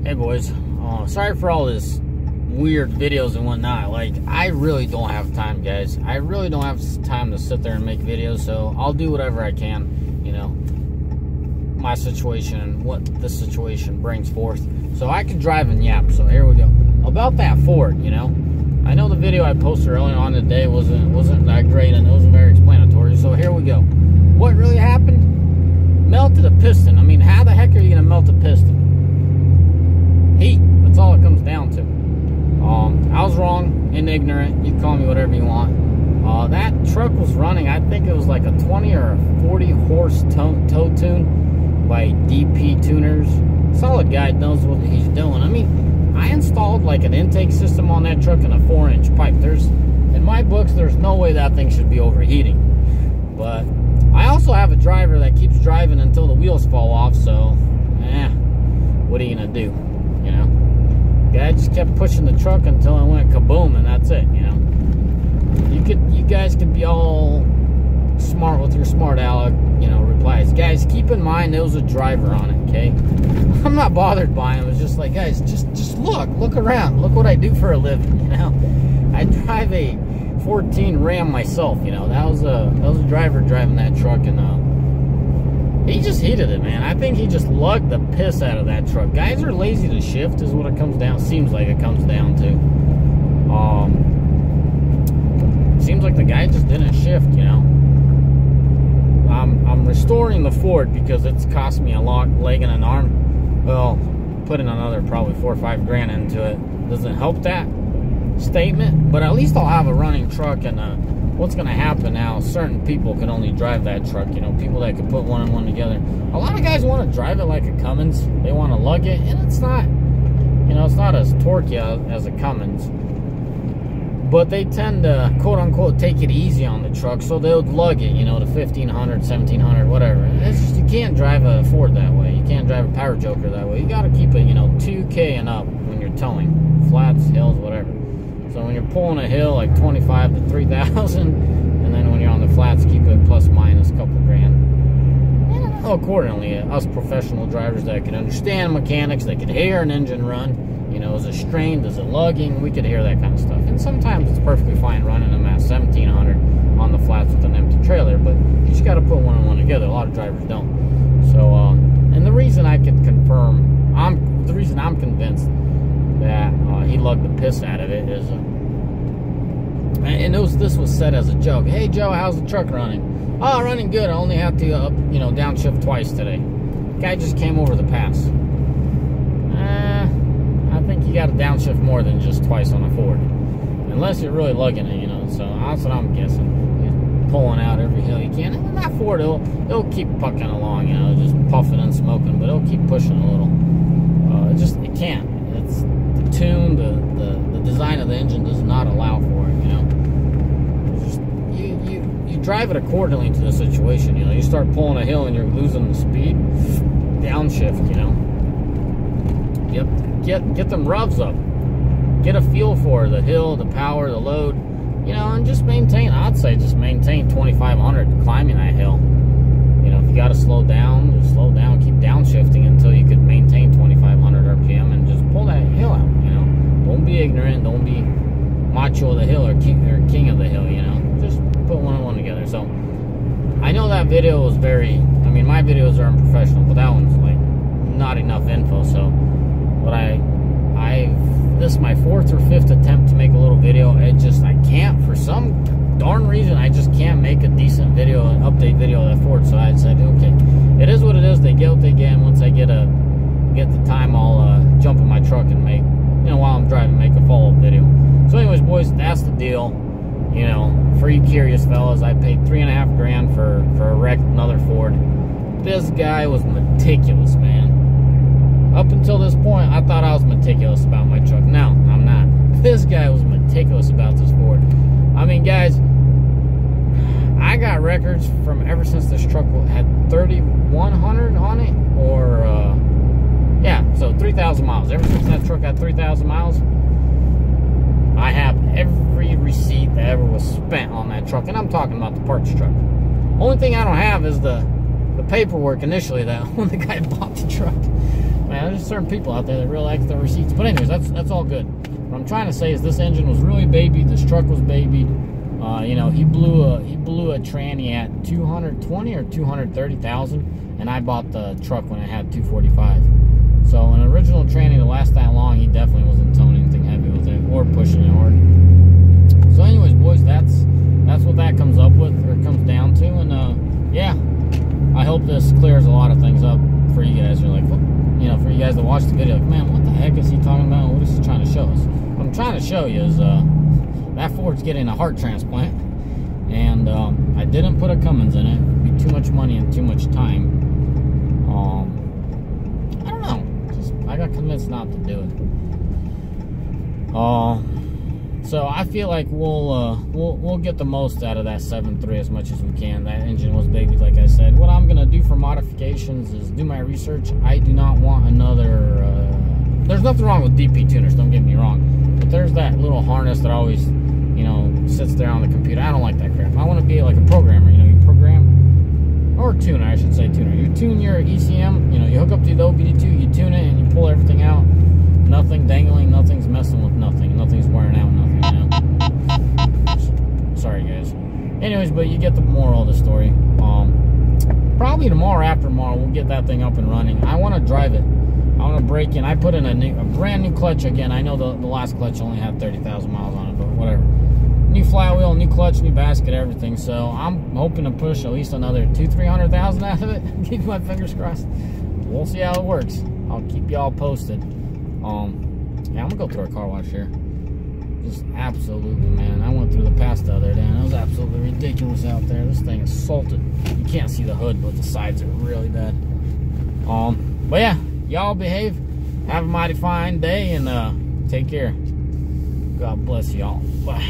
Hey boys, sorry for all this weird videos and whatnot. Like, I really don't have time, guys. I really don't have time to sit there and make videos, so I'll do whatever I can, you know, my situation and what this situation brings forth. So I can drive and yap, so here we go. About that Ford, you know, I know the video I posted earlier on today wasn't that great and it wasn't very explanatory, so here we go. What really happened? Melted a piston. I mean, how the heck are you gonna melt a piston? Heat. That's all it comes down to. I was wrong and ignorant. You call me whatever you want. That truck was running, I think it was like a 20 or a 40 horse tow tune by DP Tuners. Solid guy, knows what he's doing. I mean, I installed like an intake system on that truck and a 4-inch pipe. In my books, there's no way that thing should be overheating. But I also have a driver that keeps driving until the wheels fall off, so what are you gonna do? You know, guy just kept pushing the truck until it went kaboom, and that's it. You know, you guys could be all smart with your smart aleck, you know, replies. Guys, keep in mind there was a driver on it. Okay, I'm not bothered by him. It's just like, guys, just look around. Look what I do for a living. You know, I drive a 14 Ram myself. You know, that was a driver driving that truck, and he just heated it, man. I think he just lugged the piss out of that truck. Guys are lazy to shift is what it comes down. Seems like it comes down to. Seems like the guy just didn't shift, you know. I'm restoring the Ford because it's cost me a leg and an arm. Well, putting another probably 4 or 5 grand into it doesn't help that statement, but at least I'll have a running truck. And what's going to happen now, certain people can only drive that truck, you know, people that can put one and one together. A lot of guys want to drive it like a Cummins. They want to lug it, and it's not, you know, it's not as torquey as a Cummins, but they tend to quote unquote take it easy on the truck, so they'll lug it, you know, to 1500, 1700, whatever. It's just, you can't drive a Ford that way. You can't drive a Power Joker that way. You got to keep it, you know, 2K and up when you're towing flats, hills, whatever. So when you're pulling a hill, like 25 to 3,000, and then when you're on the flats, keep it plus minus a couple grand. And accordingly, us professional drivers that can understand mechanics, they could hear an engine run. You know, is it strained? Is it lugging? We could hear that kind of stuff. And sometimes it's perfectly fine running them at 1700 on the flats with an empty trailer, but you just got to put one and one together. A lot of drivers don't. So, and the reason I can confirm, the reason I'm convinced that he lugged the piss out of it is, and this was said as a joke. Hey Joe, how's the truck running? Oh, running good. I only have to you know, downshift twice today. Guy just came over the pass. I think you got to downshift more than just twice on a Ford, unless you're really lugging it, you know. So that's what I'm guessing. He's pulling out every hill you can, and that Ford, it'll keep pucking along, you know, just puffing and smoking, but it'll keep pushing a little. It can't. It's the tune, the design of the engine does not allow for it, you know. Just, you drive it accordingly to the situation, you know. You start pulling a hill and you're losing the speed, downshift, you know. Get them revs up. Get a feel for the hill, the power, the load, you know, and just maintain. I'd say just maintain 2,500 climbing that hill. You know, if you got to slow down, just slow down. Keep downshifting until you could maintain 2,500 RPM and just pull that hill out. You know, don't be ignorant. Don't be macho of the hill or king of the hill. You know, just put one and one together. So I know that video was very. I mean, my videos are unprofessional, but that one's like not enough info. So, but this is my 4th or 5th attempt to make a little video. I can't, for some darn reason, I just can't make a decent video, an update video of that Ford. So I said, okay, it is what it is. They get what they get. And once I get the time, I'll jump in my truck and make, you know, while I'm driving, make a follow-up video. So anyways, boys, that's the deal. You know, for you curious fellas, I paid $3.5 grand for a wrecked another Ford. This guy was meticulous, man. Up until this point, I thought I was meticulous about my truck. No, I'm not. This guy was meticulous about this Ford. I mean, guys, I got records from ever since this truck had 3,100 on it, or, yeah, so 3,000 miles. Ever since that truck had 3,000 miles, I have every receipt that ever was spent on that truck, and I'm talking about the parts truck. Only thing I don't have is the paperwork initially that when the guy bought the truck. Man, there's certain people out there that really like their receipts. But anyways, that's all good. What I'm trying to say is this engine was really babied. This truck was babied. You know, he blew a tranny at 220 or 230,000, and I bought the truck when it had 245. So an original tranny to last that long, he definitely wasn't towing anything heavy with it or pushing it hard. So anyways, boys, that's what that comes up with, or comes down to. And yeah, I hope this clears a lot of things up for you guys. You're like, what? You know, for you guys that watch the video, like, man, what the heck is he talking about? What is he trying to show us? What I'm trying to show you is that Ford's getting a heart transplant, and I didn't put a Cummins in it. It would be too much money and too much time. I don't know. Just, I got convinced not to do it. So I feel like we'll get the most out of that 7.3 as much as we can. That engine was baby, like I said. What I'm gonna do for modifications is do my research. I do not want another. There's nothing wrong with DP tuners. Don't get me wrong, but there's that little harness that always, you know, sits there on the computer. I don't like that crap. I want to be like a programmer. You know, you program, or tuner, I should say tuner. You tune your ECM. You know, you hook up to the OBD2, you tune it, and you pull everything out. Nothing dangling, nothing's messing with nothing, nothing's wearing out nothing, you know? Sorry, guys. Anyways, but you get the moral of the story. Probably tomorrow or after tomorrow, we'll get that thing up and running. I want to drive it. I want to break in. I put in a brand new clutch again. I know the last clutch only had 30,000 miles on it, but whatever. New flywheel, new clutch, new basket, everything. So I'm hoping to push at least another 200,000-300,000 out of it. Keep my fingers crossed. We'll see how it works. I'll keep y'all posted. Yeah, I'm gonna go through a car wash here. Just absolutely, man. I went through the pass the other day, and it was absolutely ridiculous out there. This thing is salted. You can't see the hood, but the sides are really bad. But yeah, y'all behave. Have a mighty fine day, and take care. God bless y'all. Bye.